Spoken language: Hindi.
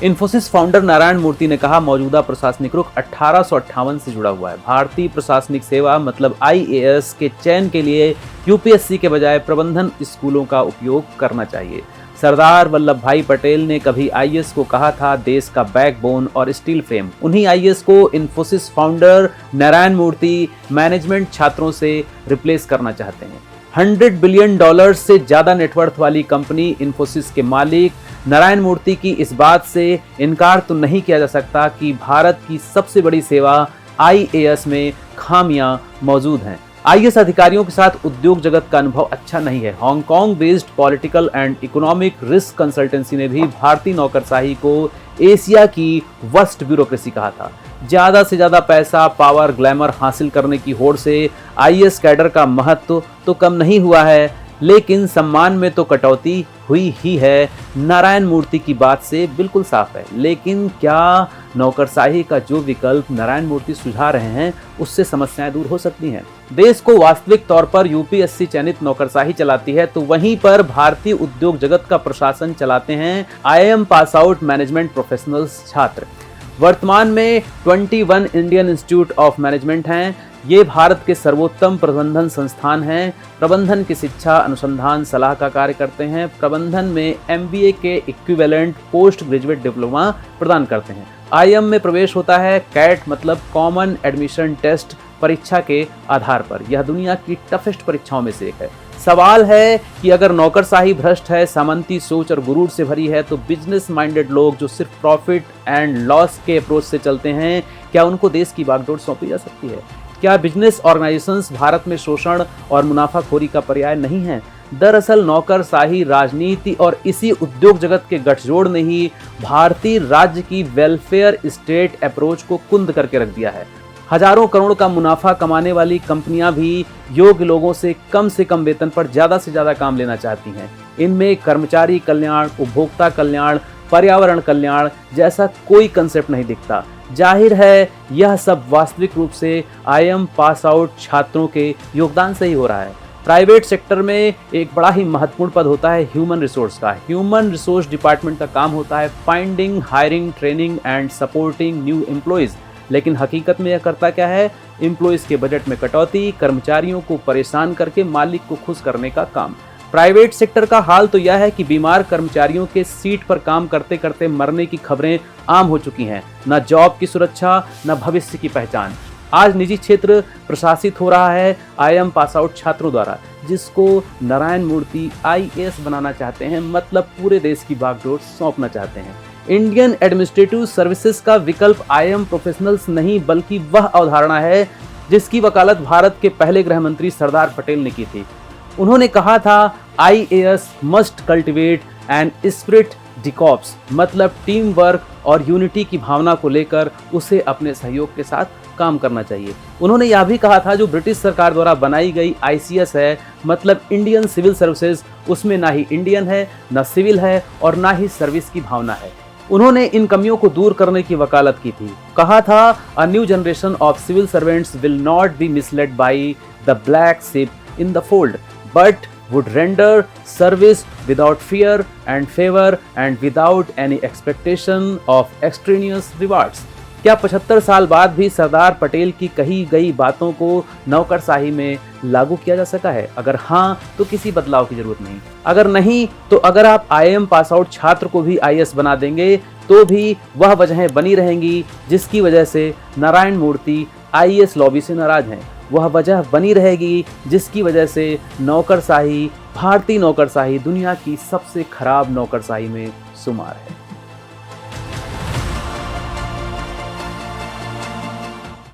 इन्फोसिस फाउंडर नारायण मूर्ति ने कहा, मौजूदा प्रशासनिक रुख 1858 से जुड़ा हुआ है। भारतीय प्रशासनिक सेवा मतलब आईएएस के चयन के लिए यूपीएससी के बजाय प्रबंधन स्कूलों का उपयोग करना चाहिए। सरदार वल्लभ भाई पटेल ने कभी आईएएस को कहा था देश का बैकबोन और स्टील फ्रेम। उन्हीं आईएएस को इन्फोसिस फाउंडर नारायण मूर्ति मैनेजमेंट छात्रों से रिप्लेस करना चाहते हैं। $100 बिलियन से ज्यादा नेटवर्थ वाली कंपनी इन्फोसिस के मालिक नारायण मूर्ति की इस बात से इनकार तो नहीं किया जा सकता कि भारत की सबसे बड़ी सेवा आईएएस में खामियां मौजूद हैं। आईएएस अधिकारियों के साथ उद्योग जगत का अनुभव अच्छा नहीं है। Hong Kong based political and economic risk consultancy ने भी भारतीय नौकरशाही को एशिया की वर्स्ट ब्यूरोक्रेसी कहा था। ज्यादा से ज्यादा पैसा, पावर, ग्लैमर हासिल करने की होड़ से आईएएस कैडर का महत्व तो कम नहीं हुआ है, लेकिन सम्मान में तो कटौती हुई ही है। नारायण मूर्ति की बात से बिल्कुल साफ है। लेकिन क्या नौकरशाही का जो विकल्प नारायण मूर्ति सुझा रहे हैं उससे समस्याएं दूर हो सकती हैं? देश को वास्तविक तौर पर यूपीएससी चयनित नौकरशाही चलाती है, तो वहीं पर भारतीय उद्योग जगत का प्रशासन चलाते हैं IIM pass out management professionals छात्र। वर्तमान में 21 इंडियन इंस्टीट्यूट ऑफ मैनेजमेंट हैं। ये भारत के सर्वोत्तम प्रबंधन संस्थान हैं। प्रबंधन की शिक्षा, अनुसंधान, सलाह का कार्य करते हैं। प्रबंधन में एमबीए के इक्विवेलेंट पोस्ट ग्रेजुएट डिप्लोमा प्रदान करते हैं। आईआईएम में प्रवेश होता है कैट मतलब कॉमन एडमिशन टेस्ट परीक्षा के आधार पर। यह दुनिया की टफेस्ट परीक्षाओं में से एक है। सवाल है कि अगर नौकरशाही भ्रष्ट है, सामंती सोच और गुरूर से भरी है, तो बिजनेस माइंडेड लोग जो सिर्फ प्रॉफिट एंड लॉस के अप्रोच से चलते हैं, क्या उनको देश की बागडोर सौंपी जा सकती है? क्या बिजनेस ऑर्गेनाइजेशंस भारत में शोषण और मुनाफाखोरी का पर्याय नहीं है? दरअसल नौकरशाही राजनीति और इसी उद्योग जगत के गठजोड़ ने ही भारतीय राज्य की वेलफेयर स्टेट अप्रोच को कुंद करके रख दिया है। हजारों करोड़ का मुनाफा कमाने वाली कंपनियां भी योग्य लोगों से कम वेतन पर ज्यादा से ज्यादा काम लेना चाहती हैं। इनमें कर्मचारी कल्याण, उपभोक्ता कल्याण, पर्यावरण कल्याण जैसा कोई कंसेप्ट नहीं दिखता। जाहिर है यह सब वास्तविक रूप से आईआईएम पास आउट छात्रों के योगदान से ही हो रहा है। प्राइवेट सेक्टर में एक बड़ा ही महत्वपूर्ण पद होता है ह्यूमन रिसोर्स का। ह्यूमन रिसोर्स डिपार्टमेंट का काम होता है finding, hiring, training and supporting new employees. लेकिन हकीकत में यह करता क्या है? एम्प्लॉइज के बजट में कटौती, कर्मचारियों को परेशान करके मालिक को खुश करने का काम। प्राइवेट सेक्टर का हाल तो यह है कि बीमार कर्मचारियों के सीट पर काम करते करते मरने की खबरें आम हो चुकी हैं। न जॉब की सुरक्षा, न भविष्य की पहचान। आज निजी क्षेत्र प्रशासित हो रहा है आईआईएम पास आउट छात्रों द्वारा, जिसको नारायण मूर्ति आईएएस बनाना चाहते हैं, मतलब पूरे देश की बागडोर सौंपना चाहते हैं। इंडियन एडमिनिस्ट्रेटिव सर्विसेज का विकल्प आईआईएम प्रोफेशनल्स नहीं, बल्कि वह अवधारणा है जिसकी वकालत भारत के पहले गृह मंत्री सरदार पटेल ने की थी। उन्होंने कहा था IAS must cultivate an spirit de corps, मतलब टीम वर्क और यूनिटी की भावना को लेकर उसे अपने सहयोग के साथ काम करना चाहिए। उन्होंने यह भी कहा था जो ब्रिटिश सरकार द्वारा बनाई गई आईसीएस है, मतलब इंडियन सिविल सर्विसेज, उसमें ना ही इंडियन है, ना सिविल है और ना ही सर्विस की भावना है। उन्होंने इन कमियों को दूर करने की वकालत की थी। कहा था a new generation of civil servants will not be misled by the black sheep in the fold, but would render service without fear and favor and without any expectation of extraneous rewards। क्या 75 साल बाद भी सरदार पटेल की कही गई बातों को नौकरशाही में लागू किया जा सका है? अगर हाँ, तो किसी बदलाव की जरूरत नहीं। अगर नहीं, तो अगर आप आईआईएम पास आउट छात्र को भी आईएएस बना देंगे तो भी वह वजहें बनी रहेंगी जिसकी वजह से नारायण मूर्ति आईएएस लॉबी से नाराज हैं। वह वजह बनी रहेगी जिसकी वजह से नौकरशाही, भारतीय नौकरशाही दुनिया की सबसे खराब नौकरशाही में शुमार है।